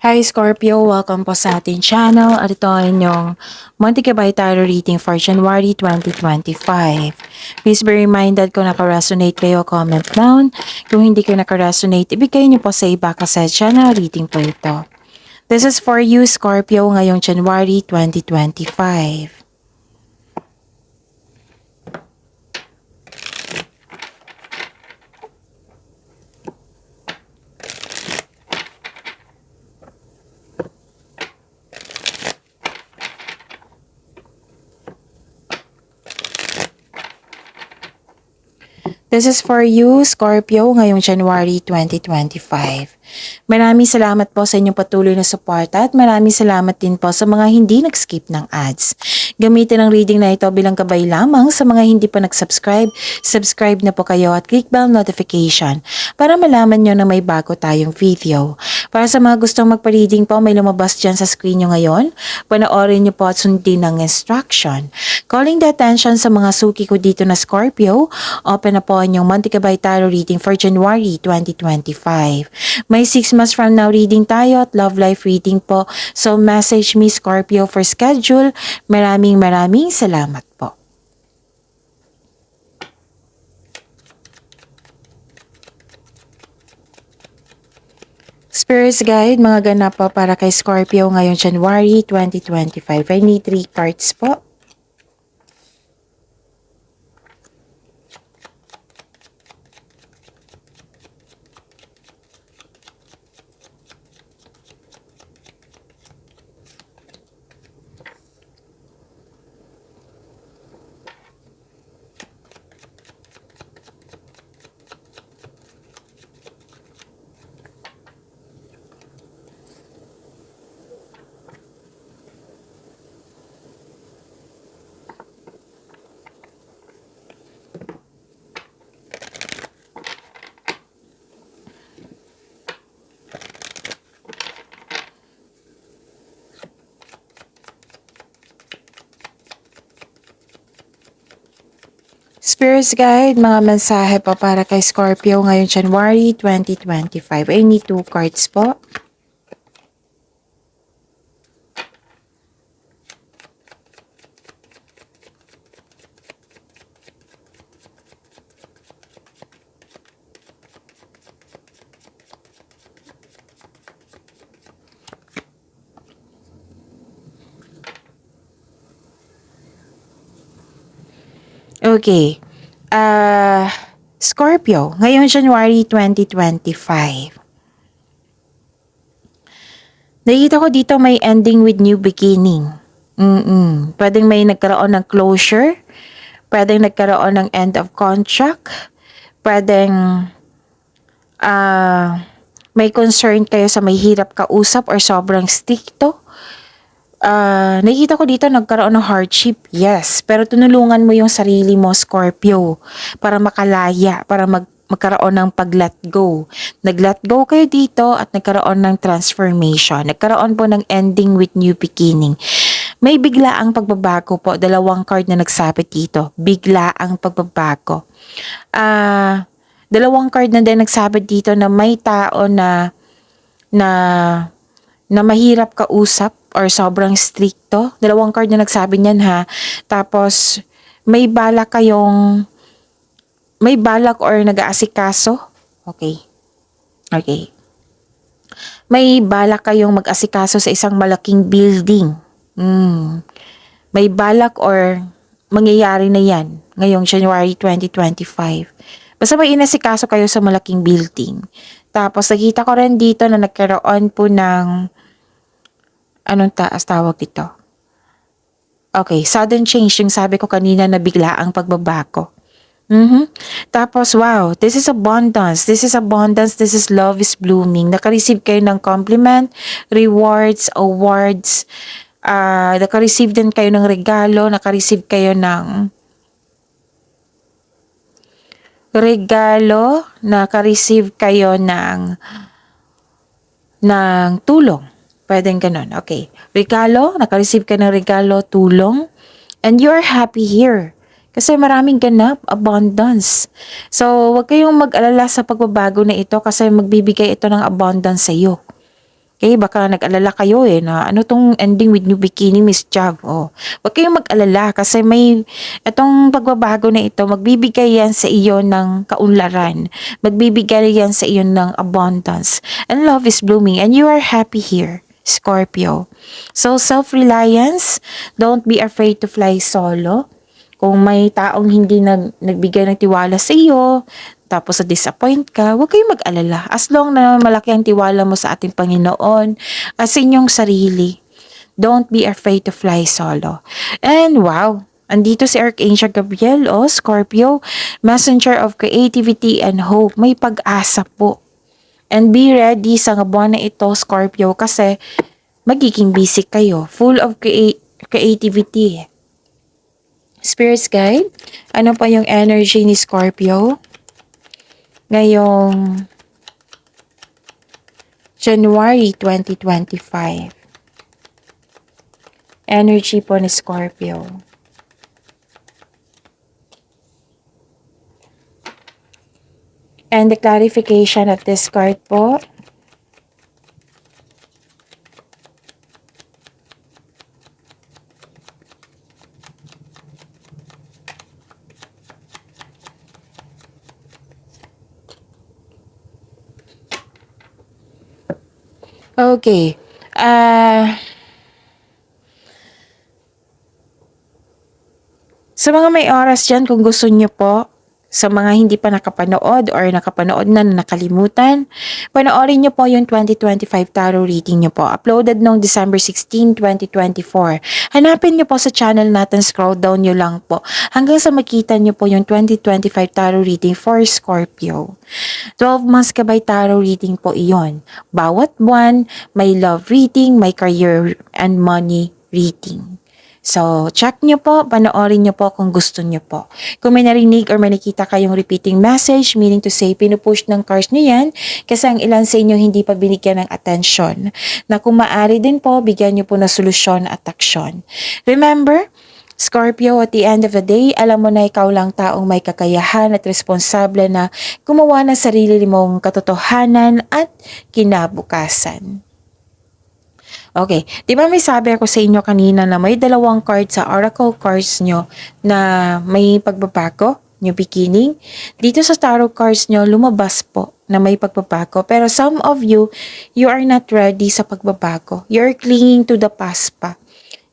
Hi Scorpio, welcome po sa ating channel at ito ay inyong Monthly Kabay Tarot Reading for January 2025. Please be reminded kung naka-resonate kayo, comment down. Kung hindi kayo naka-resonate, ibigay niyo po sa iba kasi channel reading po ito. This is for you Scorpio ngayong January 2025. This is for you, Scorpio, ngayong January 2025. Maraming salamat po sa inyong patuloy na suporta at maraming salamat din po sa mga hindi nag-skip ng ads. Gamitin ang reading na ito bilang gabay lamang sa mga hindi pa nag-subscribe. Subscribe na po kayo at click bell notification para malaman nyo na may bago tayong video. Para sa mga gustong magpa-reading po, may lumabas dyan sa screen nyo ngayon. Panoorin nyo po at sundin ang instruction. Calling the attention sa mga suki ko dito na Scorpio, open na po ang inyong Monthly Kabay Tarot Reading for January 2025. May 6 months from now reading tayo at love life reading po. So message me Scorpio for schedule. Maraming salamat po. Spirits Guide, mga ganap po para kay Scorpio ngayong January 2025. I need 3 cards po. Spirits Guide, mga mensahe po para kay Scorpio ngayong January 2025. I need 2 cards po. Okay. Scorpio, ngayong January 2025. Nakita ko dito may ending with new beginning. Pwedeng may nagkaroon ng closure. Pwedeng nagkaroon ng end of contract. Pwedeng may concern kayo sa may hirap kausap or sobrang stricto. Nakikita ko dito nagkaroon ng hardship, yes. Pero tunulungan mo yung sarili mo, Scorpio, para makalaya, para magkaroon ng pag-let go. Nag-let go kayo dito at nagkaroon ng transformation. Nagkaroon po ng ending with new beginning. May bigla ang pagbabago po. 2 card na nagsabit dito. Bigla ang pagbabago. 2 card na din nagsabit dito na may tao na mahirap kausap or sobrang stricto. 2 card na nagsabi niyan ha. Tapos, may balak or nag-aasikaso. Okay. May balak kayong mag-asikaso sa isang malaking building. May balak or mangyayari na yan ngayong January 2025. Basta may inasikaso kayo sa malaking building. Tapos, nakita ko rin dito na nagkaroon po ng anong taas tawag dito? Okay, sudden change yung sabi ko kanina na bigla ang pagbabago. Tapos, wow, this is abundance. This is love is blooming. Naka-receive kayo ng compliment, rewards, awards. Naka-receive din kayo ng regalo. Naka-receive kayo ng tulong. Pwedeng ganun. Okay. Regalo, naka-receive ka ng regalo, tulong, and you're happy here. Kasi maraming ganap, abundance. So, huwag kayong mag-alala sa pagbabago na ito kasi magbibigay ito ng abundance sa iyo. Okay, baka nag-alala kayo na ano tong ending with new bikini, Miss Jav. Oh, wag kayong mag-alala kasi itong pagbabago na ito, magbibigay yan sa iyo ng kaunlaran. Magbibigay yan sa iyo ng abundance. And love is blooming and you are happy here, Scorpio. So, self-reliance, don't be afraid to fly solo. Kung may taong hindi nagbigay ng tiwala sa iyo, tapos sa disappoint ka, huwag kayong mag-alala. As long na malaki ang tiwala mo sa ating Panginoon, sa inyong sarili, don't be afraid to fly solo. And wow, andito si Archangel Gabriel, Scorpio, messenger of creativity and hope. May pag-asa po. And be ready sa buwan na ito, Scorpio, kasi magiging busy kayo. Full of creativity. Spirits guide, ano pa yung energy ni Scorpio ngayong January 2025. Energy po ni Scorpio. And the clarification of this card po. Okay. Sa mga may oras dyan, kung gusto nyo po, sa mga hindi pa nakapanood or nakapanood na nakalimutan, panoorin nyo po yung 2025 tarot reading nyo po. Uploaded noong December 16, 2024. Hanapin nyo po sa channel natin, scroll down nyo lang po. Hanggang sa makita nyo po yung 2025 tarot reading for Scorpio. 12 months kabay tarot reading po iyon. Bawat buwan, may love reading, may career and money reading. So, check nyo po, panoorin nyo po kung gusto nyo po. Kung may narinig or may nakita kayong repeating message, meaning to say, pinupush ng cards nyo yan, kasi ang ilan sa inyo hindi pa binigyan ng attention. Na kung maaari din po, bigyan nyo po na solusyon at aksyon. Remember, Scorpio, at the end of the day, alam mo na ikaw lang taong may kakayahan at responsable na gumawa ng sarili mong katotohanan at kinabukasan. Okay, di ba may sabi ako sa inyo kanina na may dalawang card sa oracle cards nyo na may pagbabago, new beginning? Dito sa tarot cards nyo, lumabas po na may pagbabago. Pero some of you, you are not ready sa pagbabago. You're clinging to the past pa.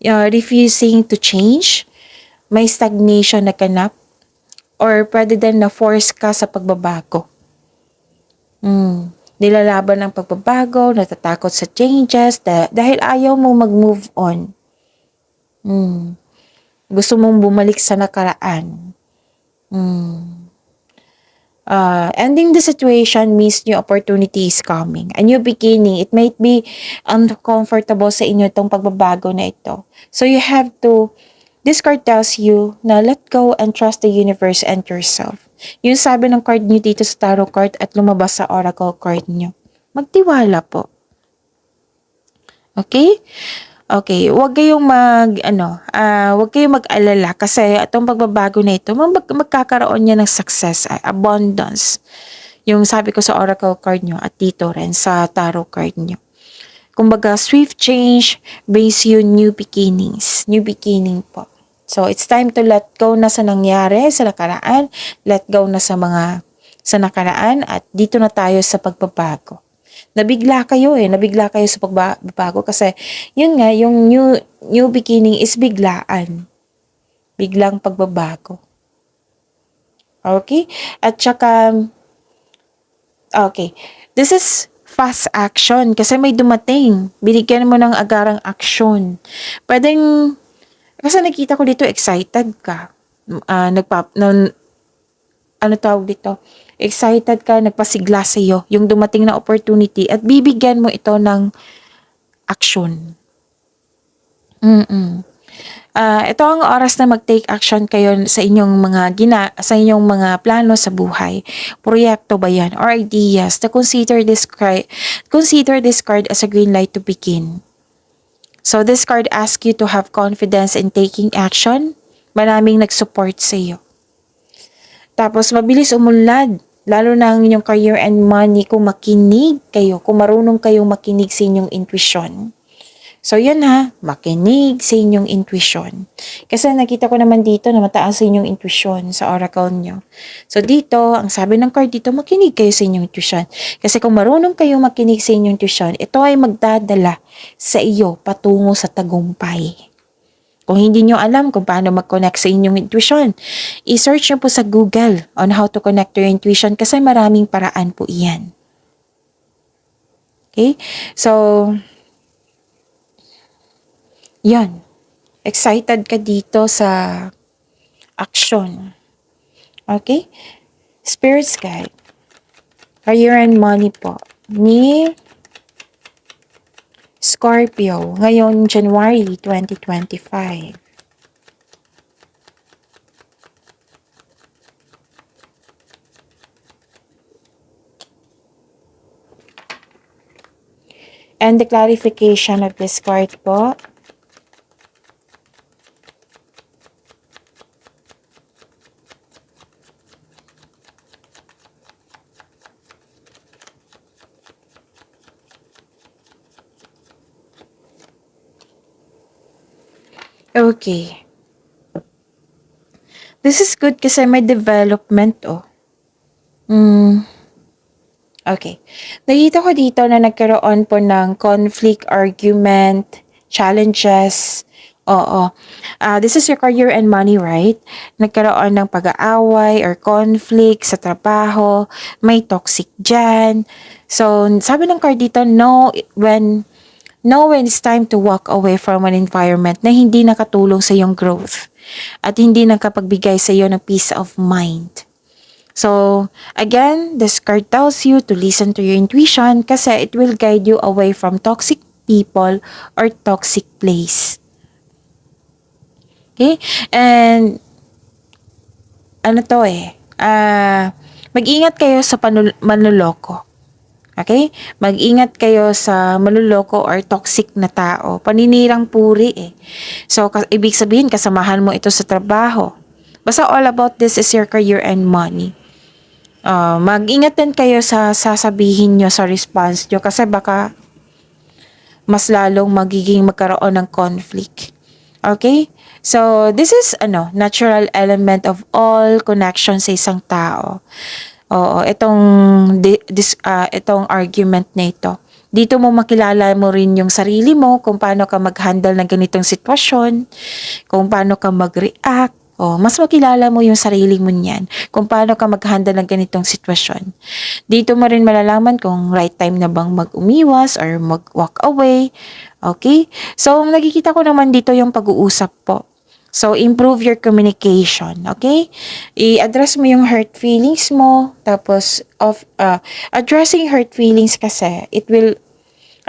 Refusing to change. May stagnation na ganap. Or pwede din na force ka sa pagbabago. Nilalaban ng pagbabago, natatakot sa changes, dahil ayaw mo mag-move on. Gusto mong bumalik sa nakaraan. Ending the situation means new opportunity is coming. A new beginning. It might be uncomfortable sa inyo itong pagbabago na ito. So you have to, this card tells you na let go and trust the universe and yourself. Yung sabi ng card nyo dito sa tarot card at lumabas sa oracle card nyo. Magtiwala po. Okay? Okay, huwag kayong huwag kayong mag-alala kasi itong pagbabago na ito, magkakaroon niya ng success, abundance. Yung sabi ko sa oracle card nyo at dito rin sa tarot card nyo. Kumbaga, swift change brings you new beginnings. New beginning po. So, it's time to let go na sa nangyari, sa nakaraan. Let go na sa nakaraan at dito na tayo sa pagbabago. Nabigla kayo sa pagbabago kasi yun nga, yung new beginning is biglaan. Biglang pagbabago. Okay? At saka, okay, this is fast action kasi may dumating. Binigyan mo ng agarang aksyon. Pwedeng, kasi nakita ko dito, excited ka. Excited ka, nagpasigla sa iyo yung dumating na opportunity at bibigyan mo ito ng action. Ito ang oras na mag-take action kayo sa inyong mga plano sa buhay. Proyekto ba yan or ideas to consider this card as a green light to begin. So this card asks you to have confidence in taking action. Maraming nag-support sa iyo. Tapos mabilis umunlad Lalo na ang inyong career and money kung makinig kayo, kung marunong kayong makinig sa inyong intuition. So, yun ha, makinig sa inyong intuition. Kasi nakita ko naman dito na mataas sa inyong intuition sa oracle nyo. So, dito, ang sabi ng card dito, makinig kayo sa inyong intuition. Kasi kung marunong kayo makinig sa inyong intuition, ito ay magdadala sa iyo patungo sa tagumpay. Kung hindi nyo alam kung paano mag-connect sa inyong intuition, i-search nyo po sa Google on how to connect to your intuition kasi maraming paraan po iyan. Okay? So, yan. Excited ka dito sa action. Okay? Spirits guide. Career and money po. Ni Scorpio. Ngayon, January 2025. And the clarification of this card po. Okay. This is good kasi may development, oh. Okay. Nakita ko dito na nagkaroon po ng conflict, argument, challenges. Oo. This is your career and money, right? Nagkaroon ng pag-aaway or conflict sa trabaho. May toxic dyan. So, sabi ng card dito, know when it's time to walk away from an environment na hindi nakatulong sa iyong growth at hindi nakapagbigay sa iyo ng peace of mind. So, again, this card tells you to listen to your intuition kasi it will guide you away from toxic people or toxic place. Okay? And, mag-ingat kayo sa manloloko. Okay? Mag-ingat kayo sa manloloko or toxic na tao. Paninirang puri eh. So, ibig sabihin, kasamahan mo ito sa trabaho. Basta all about this is your career and money. Mag-ingat din kayo sa sasabihin nyo sa response nyo kasi baka mas lalong magkaroon ng conflict. Okay? So, this is natural element of all connections sa isang tao. Oo, itong argument na ito. Dito mo makilala mo rin yung sarili mo, kung paano ka mag-handle ng ganitong sitwasyon, kung paano ka mag-react. Mas makilala mo yung sarili mo niyan, kung paano ka mag-handle ng ganitong sitwasyon. Dito mo rin malalaman kung right time na bang mag-umiwas or mag-walk away. Okay? So, nakikita ko naman dito yung pag-uusap po. So, improve your communication, okay? I-address mo yung hurt feelings mo, tapos addressing hurt feelings kasi it will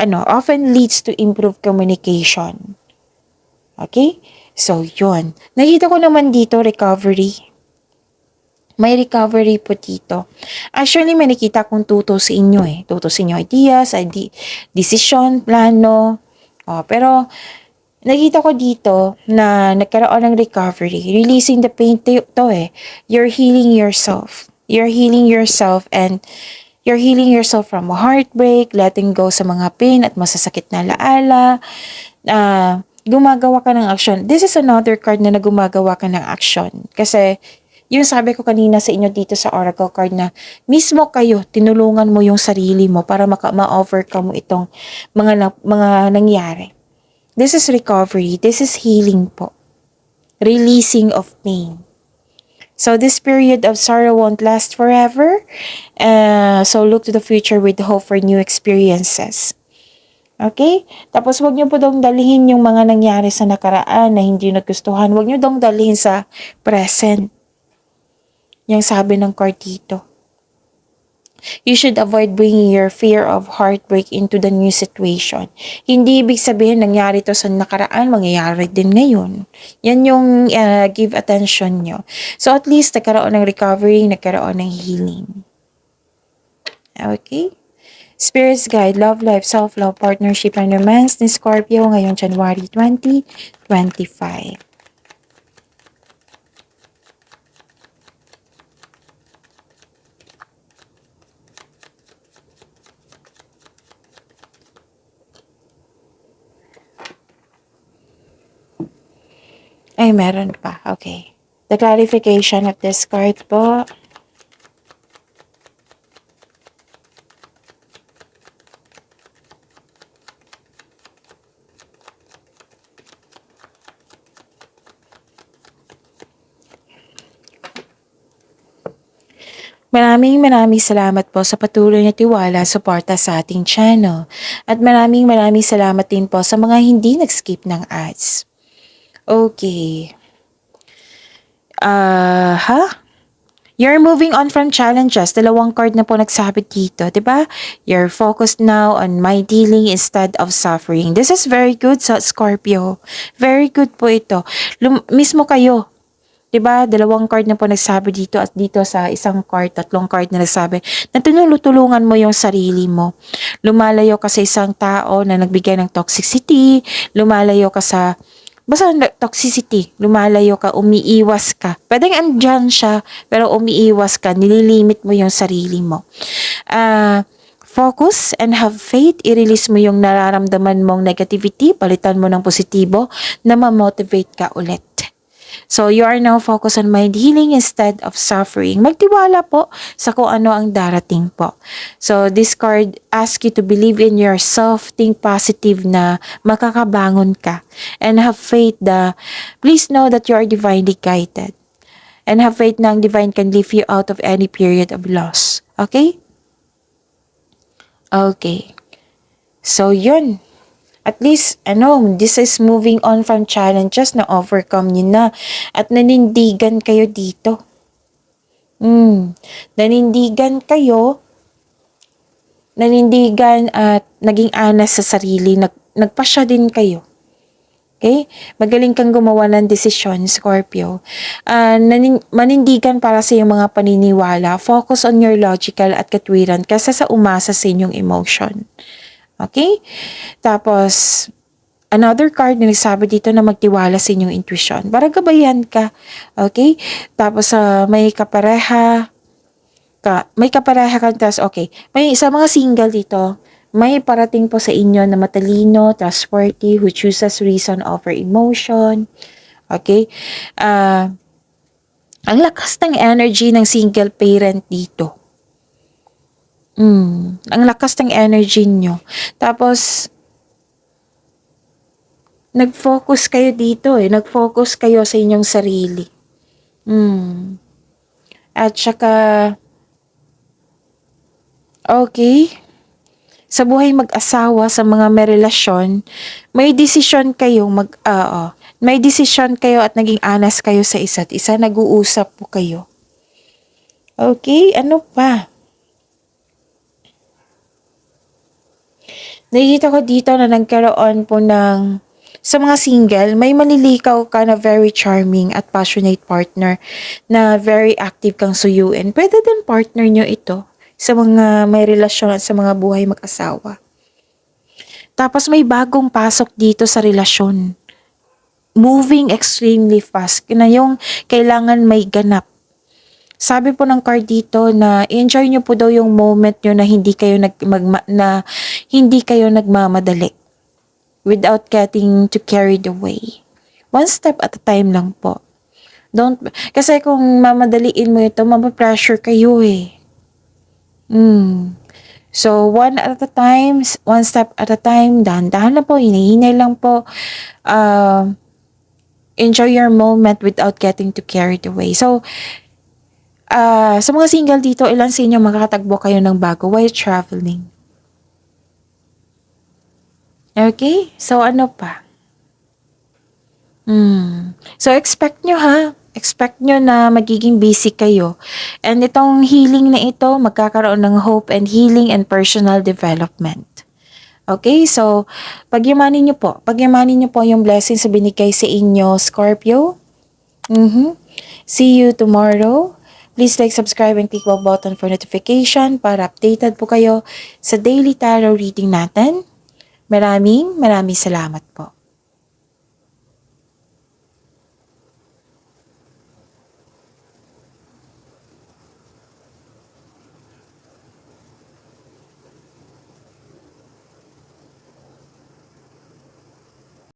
often leads to improved communication. Okay? So, yun. Nakita ko naman dito recovery. May recovery po dito. Actually, may nakita kong tuto sa inyo eh. Tuto sa inyo ideas, decision, plano. Pero nakita ko dito na nagkaroon ng recovery. Releasing the pain to eh. You're healing yourself. You're healing yourself and you're healing yourself from a heartbreak, letting go sa mga pain at masasakit na alaala. Gumagawa ka ng action. This is another card na gumagawa ka ng action. Kasi yung sabi ko kanina sa inyo dito sa oracle card na mismo kayo, tinulungan mo yung sarili mo para ma-overcome mo itong mga nangyari. This is recovery. This is healing po. Releasing of pain. So this period of sorrow won't last forever. So look to the future with hope for new experiences. Okay? Tapos wag niyo po dong dalhin yung mga nangyari sa nakaraan na hindi nagustuhan. Wag niyo dong dalhin sa present. Yung sabi ng card dito. You should avoid bringing your fear of heartbreak into the new situation. Hindi ibig sabihin nangyari to sa nakaraan, mangyayari din ngayon. Yan yung give attention nyo. So at least nagkaroon ng recovery, nagkaroon ng healing. Okay? Spirits Guide, Love Life, Self-Love, Partnership, and Romance ni Scorpio ngayong January 2025. Ay, meron pa. Okay. The clarification of this card po. Maraming salamat po sa patuloy na tiwala, suporta sa ating channel. At maraming salamat din po sa mga hindi nag-skip ng ads. Okay. You're moving on from challenges. Dalawang card na po nagsabi dito, di ba? You're focused now on my healing instead of suffering. This is very good sa Scorpio. Very good po ito. Mismo kayo, di ba? Dalawang card na po nagsabi dito at dito sa isang card, tatlong card na nagsabi na tinulungan mo yung sarili mo. Lumalayo ka sa isang tao na nagbigay ng toxicity, lumalayo ka sa basta toxicity, lumalayo ka, umiiwas ka. Pwedeng andyan siya, pero umiiwas ka, nililimit mo yung sarili mo. Focus and have faith, i-release mo yung nararamdaman mong negativity, palitan mo ng positibo na ma-motivate ka ulit. So, you are now focused on mind healing instead of suffering. Magtiwala po sa kung ano ang darating po. So, this card asks you to believe in yourself, think positive na makakabangon ka. And have faith please know that you are divinely guided. And have faith na ang divine can lift you out of any period of loss. Okay? Okay. So, yun. At least, this is moving on from challenges na overcome nyo na. At nanindigan kayo dito. Nanindigan kayo. Nanindigan at naging anas sa sarili. Nagpasya din kayo. Okay? Magaling kang gumawa ng desisyon, Scorpio. Manindigan para sa iyong mga paniniwala. Focus on your logical at katwiran kaysa sa umasa sa inyong emotion. Okay? Tapos, another card na nagsabi dito na magtiwala sa inyong intuition. Para gabayan ka. Okay? Tapos, may kapareha ka. Tapos, okay. Sa mga single dito, may parating po sa inyo na matalino, trustworthy, who chooses reason over emotion. Okay? Ang lakas ng energy ng single parent dito. Ang lakas ng energy nyo. Tapos, nag-focus kayo dito Nag-focus kayo sa inyong sarili. At saka, okay, sa buhay mag-asawa, sa mga may relasyon, may desisyon kayo may desisyon kayo at naging anas kayo sa isa't isa. Nag-uusap po kayo. Okay, ano pa? Nakikita ko dito na nagkaroon po sa mga single, may manlilikaw ka na very charming at passionate partner na very active kang suyuin. Pwede din partner nyo ito sa mga may relasyon at sa mga buhay mag-asawa. Tapos may bagong pasok dito sa relasyon. Moving extremely fast. Na yung kailangan may ganap. Sabi po ng card dito na enjoy nyo po daw yung moment nyo na hindi kayo nagmamadali without getting to carried away. One step at a time lang po. Kasi kung mamadaliin mo ito, mapapressure kayo So, one step at a time, dahan-dahan lang po, hinahinay lang po. Enjoy your moment without getting to carried away. So, sa mga single dito, ilan sa inyo makakatagbo kayo ng bago while traveling? Okay? So, ano pa? So, expect nyo na magiging busy kayo. And itong healing na ito, magkakaroon ng hope and healing and personal development. Okay? So, pagyamanin nyo po yung blessings na binigay sa inyo, Scorpio. See you tomorrow. Please like, subscribe, and click the button for notification para updated po kayo sa daily tarot reading natin. Maraming salamat po.